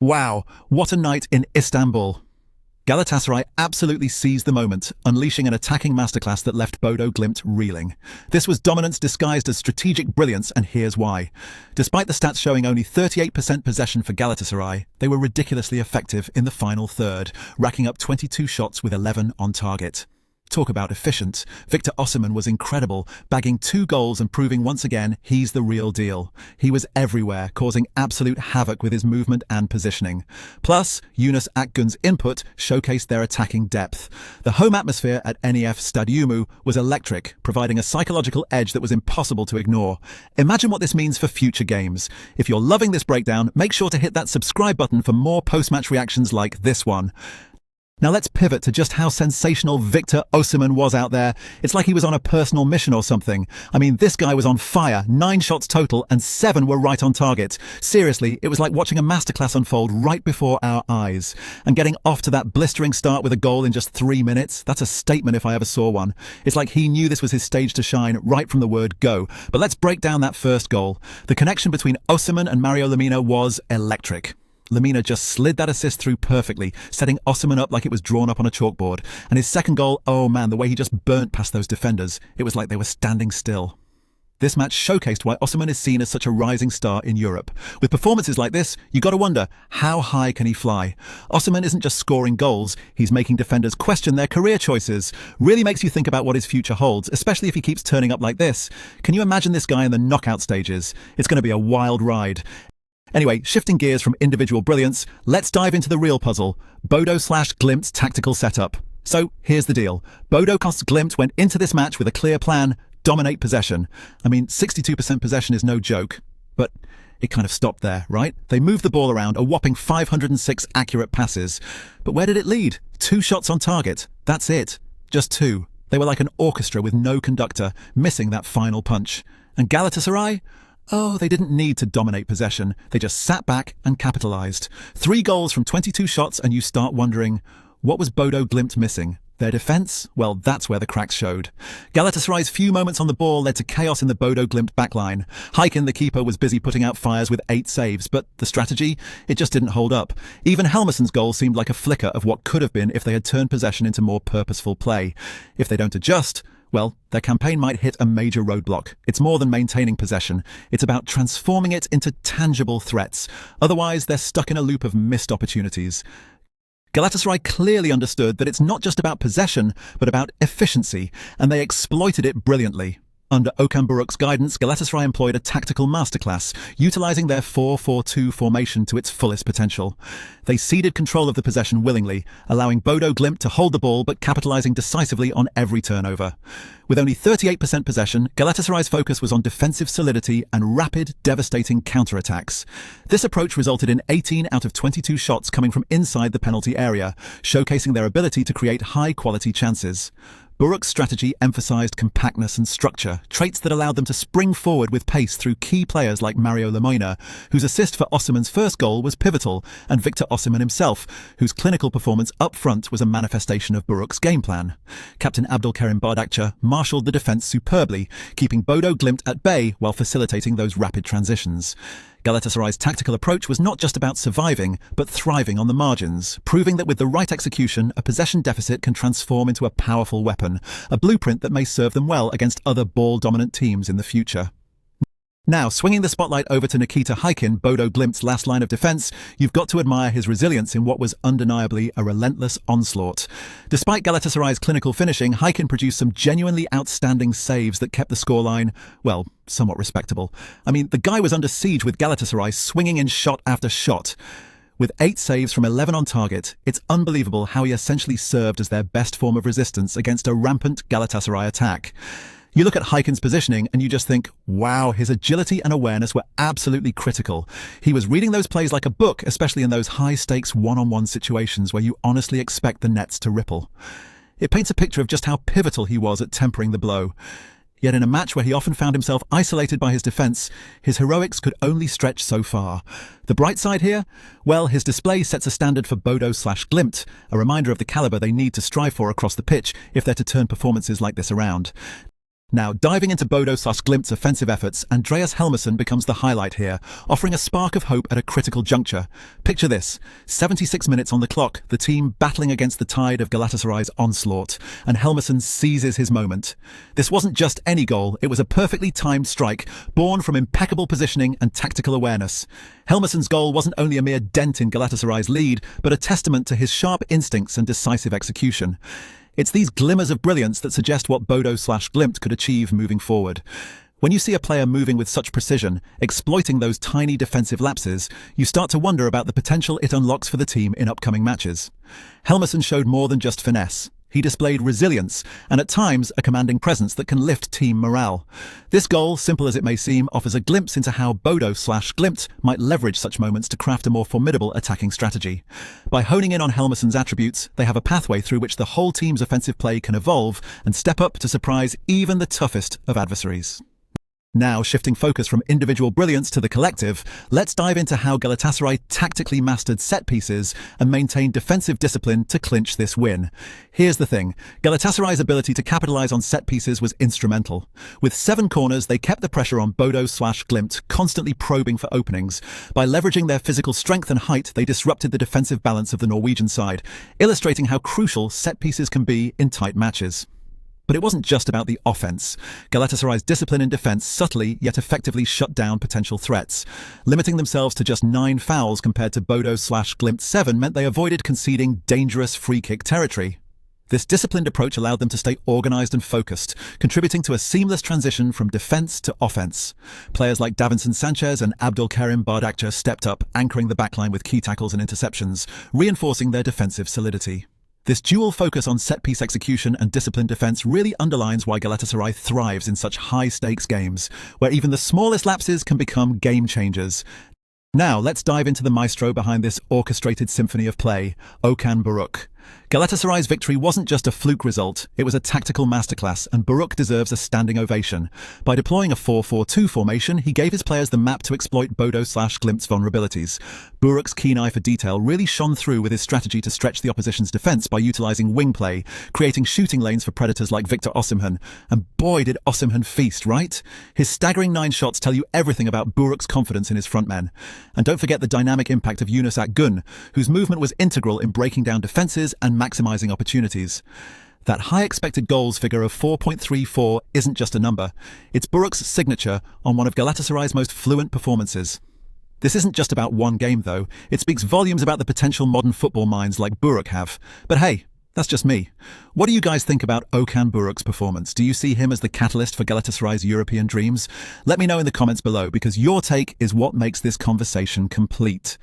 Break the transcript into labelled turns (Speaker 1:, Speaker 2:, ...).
Speaker 1: Wow, what a night in Istanbul. Galatasaray absolutely seized the moment, unleashing an attacking masterclass that left Bodo Glimt reeling. This was dominance disguised as strategic brilliance, and here's why. Despite the stats showing only 38% possession for Galatasaray, they were ridiculously effective in the final third, racking up 22 shots with 11 on target. Talk about efficient. Victor Osimhen was incredible, bagging 2 goals and proving once again he's the real deal. He was everywhere, causing absolute havoc with his movement and positioning. Plus, Yunus Akgün's input showcased their attacking depth. The home atmosphere at NEF Stadyumu was electric, providing a psychological edge that was impossible to ignore. Imagine what this means for future games. If you're loving this breakdown, make sure to hit that subscribe button for more post-match reactions like this one. Now let's pivot to just how sensational Victor Osimhen was out there. It's like he was on a personal mission or something. I mean, this guy was on fire, 9 shots total and 7 were right on target. Seriously, it was like watching a masterclass unfold right before our eyes. And getting off to that blistering start with a goal in just 3 minutes, that's a statement if I ever saw one. It's like he knew this was his stage to shine right from the word go. But let's break down that first goal. The connection between Osimhen and Mario Lemina was electric. Lemina just slid that assist through perfectly, setting Osimhen up like it was drawn up on a chalkboard. And his second goal, oh man, the way he just burnt past those defenders. It was like they were standing still. This match showcased why Osimhen is seen as such a rising star in Europe. With performances like this, you got to wonder, how high can he fly? Osimhen isn't just scoring goals, he's making defenders question their career choices. Really makes you think about what his future holds, especially if he keeps turning up like this. Can you imagine this guy in the knockout stages? It's going to be a wild ride. Anyway, shifting gears from individual brilliance, let's dive into the real puzzle, Bodo/Glimt's tactical setup. So here's the deal. Bodo/Glimt went into this match with a clear plan: dominate possession. I mean, 62% possession is no joke, but it kind of stopped there, right? They moved the ball around, a whopping 506 accurate passes. But where did it lead? 2 shots on target. That's it. Just 2. They were like an orchestra with no conductor, missing that final punch. And Galatasaray? Oh, they didn't need to dominate possession. They just sat back and capitalized. 3 goals from 22 shots, and you start wondering, what was Bodo Glimt missing? Their defense? Well, that's where the cracks showed. Galatasaray's few moments on the ball led to chaos in the Bodo Glimt backline. Haikin, the keeper, was busy putting out fires with 8 saves, but the strategy? It just didn't hold up. Even Helmersen's goal seemed like a flicker of what could have been if they had turned possession into more purposeful play. If they don't adjust, well, their campaign might hit a major roadblock. It's more than maintaining possession. It's about transforming it into tangible threats. Otherwise, they're stuck in a loop of missed opportunities. Galatasaray clearly understood that it's not just about possession, but about efficiency, and they exploited it brilliantly. Under Okan Buruk's guidance, Galatasaray employed a tactical masterclass, utilizing their 4-4-2 formation to its fullest potential. They ceded control of the possession willingly, allowing Bodo Glimt to hold the ball but capitalizing decisively on every turnover. With only 38% possession, Galatasaray's focus was on defensive solidity and rapid, devastating counterattacks. This approach resulted in 18 out of 22 shots coming from inside the penalty area, showcasing their ability to create high-quality chances. Buruk's strategy emphasized compactness and structure, traits that allowed them to spring forward with pace through key players like Mario Lemina, whose assist for Osimhen's first goal was pivotal, and Victor Osimhen himself, whose clinical performance up front was a manifestation of Buruk's game plan. Captain Abdülkerim Bardakçı marshaled the defense superbly, keeping Bodo Glimt at bay while facilitating those rapid transitions. Galatasaray's tactical approach was not just about surviving, but thriving on the margins, proving that with the right execution, a possession deficit can transform into a powerful weapon, a blueprint that may serve them well against other ball-dominant teams in the future. Now, swinging the spotlight over to Nikita Haikin, Bodo Glimt's last line of defense, you've got to admire his resilience in what was undeniably a relentless onslaught. Despite Galatasaray's clinical finishing, Haikin produced some genuinely outstanding saves that kept the scoreline, well, somewhat respectable. I mean, the guy was under siege with Galatasaray swinging in shot after shot. With 8 saves from 11 on target, it's unbelievable how he essentially served as their best form of resistance against a rampant Galatasaray attack. You look at Haikin's positioning and you just think, wow, his agility and awareness were absolutely critical. He was reading those plays like a book, especially in those high-stakes one-on-one situations where you honestly expect the nets to ripple. It paints a picture of just how pivotal he was at tempering the blow. Yet in a match where he often found himself isolated by his defense, his heroics could only stretch so far. The bright side here? Well, his display sets a standard for Bodo/Glimt, a reminder of the caliber they need to strive for across the pitch if they're to turn performances like this around. Now, diving into Bodo/Glimt's offensive efforts, Andreas Helmersen becomes the highlight here, offering a spark of hope at a critical juncture. Picture this: 76 minutes on the clock, the team battling against the tide of Galatasaray's onslaught, and Helmersen seizes his moment. This wasn't just any goal, it was a perfectly timed strike, born from impeccable positioning and tactical awareness. Helmersen's goal wasn't only a mere dent in Galatasaray's lead, but a testament to his sharp instincts and decisive execution. It's these glimmers of brilliance that suggest what Bodo/Glimt could achieve moving forward. When you see a player moving with such precision, exploiting those tiny defensive lapses, you start to wonder about the potential it unlocks for the team in upcoming matches. Helmersen showed more than just finesse. He displayed resilience and at times a commanding presence that can lift team morale. This goal, simple as it may seem, offers a glimpse into how Bodo/Glimt might leverage such moments to craft a more formidable attacking strategy. By honing in on Helmersen's attributes, they have a pathway through which the whole team's offensive play can evolve and step up to surprise even the toughest of adversaries. Now, shifting focus from individual brilliance to the collective, let's dive into how Galatasaray tactically mastered set pieces and maintained defensive discipline to clinch this win. Here's the thing: Galatasaray's ability to capitalize on set pieces was instrumental. With 7 corners, they kept the pressure on Bodo/Glimt, constantly probing for openings. By leveraging their physical strength and height, they disrupted the defensive balance of the Norwegian side, illustrating how crucial set pieces can be in tight matches. But it wasn't just about the offense. Galatasaray's discipline in defense subtly yet effectively shut down potential threats. Limiting themselves to just 9 fouls compared to Bodo/Glimt's 7 meant they avoided conceding dangerous free-kick territory. This disciplined approach allowed them to stay organized and focused, contributing to a seamless transition from defense to offense. Players like Davinson Sanchez and Abdulkarim Bardakçı stepped up, anchoring the backline with key tackles and interceptions, reinforcing their defensive solidity. This dual focus on set-piece execution and disciplined defense really underlines why Galatasaray thrives in such high-stakes games, where even the smallest lapses can become game-changers. Now, let's dive into the maestro behind this orchestrated symphony of play, Okan Buruk. Galatasaray's victory wasn't just a fluke result, it was a tactical masterclass, and Buruk deserves a standing ovation. By deploying a 4-4-2 formation, he gave his players the map to exploit Bodo/Glimt's vulnerabilities. Buruk's keen eye for detail really shone through with his strategy to stretch the opposition's defense by utilizing wing play, creating shooting lanes for predators like Victor Osimhen. And boy, did Osimhen feast, right? His staggering 9 shots tell you everything about Buruk's confidence in his front men. And don't forget the dynamic impact of Yunus Akgün, whose movement was integral in breaking down defenses and maximizing opportunities. That high expected goals figure of 4.34 isn't just a number. It's Buruk's signature on one of Galatasaray's most fluent performances. This isn't just about one game, though. It speaks volumes about the potential modern football minds like Buruk have. But hey, that's just me. What do you guys think about Okan Buruk's performance? Do you see him as the catalyst for Galatasaray's European dreams? Let me know in the comments below, because your take is what makes this conversation complete.